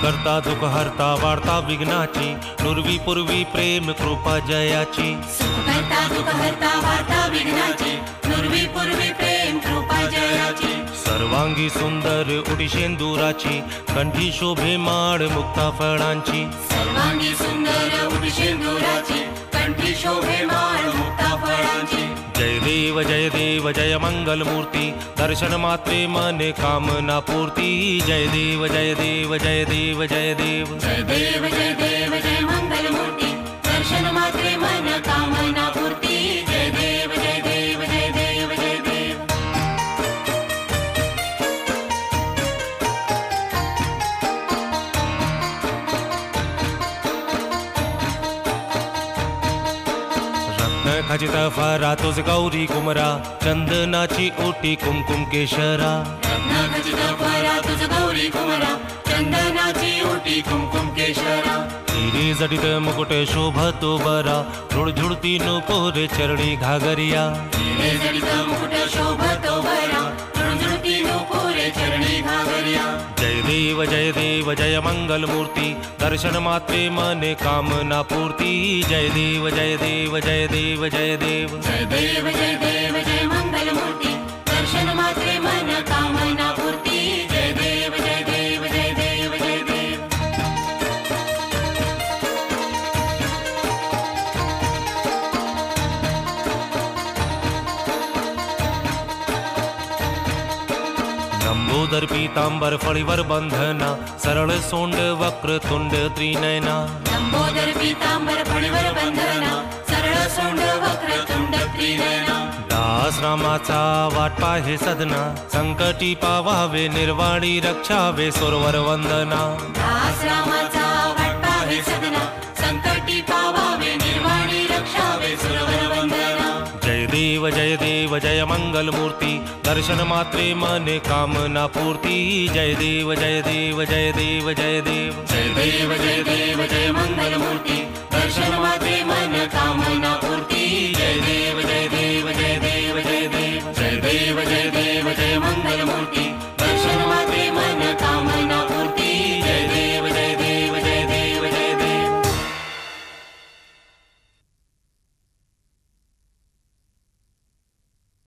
करता दुःख हरता वार्ता विघ्नाची नुरवी पूर्वी प्रेम कृपा जयाची सुख करता दुःख हरता वार्ता विघ्नाची नुरवी पूर्वी प्रेम कृपा जयाची सर्वांगी सुंदर उडी शेंदुराची कंठी शोभे माळ मुक्ता फळांची सर्वांगी सुंदर उडी शेंदुराची कंठी शोभे माळ मुक्ता फळांची जय देव जय मंगल मूर्ती दर्शन मात्रे मने कामना पूर्ती जय देव जय देव जय देव जय देव जय देव जय देव जय मंगल मूर्ती दर्शन मात्रे मन कामना पूर्ती जय देव जय देव जय देव जय देव खचित फारा तुझ गौरी कुमरा चंदनाची ओटी कुमकुम केशरा रत्नाखचित फरा तुझ गौरी कुमरा चंदनाची ओटी कुमकुम केशरा हिरे जडित मुकुट शोभतो बरा झुळझुळती नुपुरे चरणी घागरिया हिरे जडित मुकुट शोभतो बरा झुळझुळती नुपुरे चरणी घागरिया जय देव जय मंगल मूर्ती दर्शन मात्रे मने कामना पूर्ती जय देव जय देव जय देव जय देव जय देव जय देव जय मंगल मूर्ती दर्शन मात्रे मन कामना पूर्ती जय देव जय देव जय देव जय देव लंबोदर पीतांबर फळीवर बंधना सरळ सोंड वक्र तुंड त्रिनयना लंबोदर पीतांबर फळीवर बंधना सरळ सोंड वक्र तुंड त्रिनयना दास रामाचा वाट पाहे सदना संकटी पावावे निर्वाणी रक्षावे सुरवर वंदना दास रामाचा वाटपा हे सदना संकटी पावावे निर्वाणी रक्षावे सुरवर वंदना जय देव जय मंगल मूर्ती दर्शन मात्रे मने कामना पूर्ती जय देव जय देव जय देव जय देव जय देव जय देव जय मंगल मूर्ती दर्शन मात्रे मन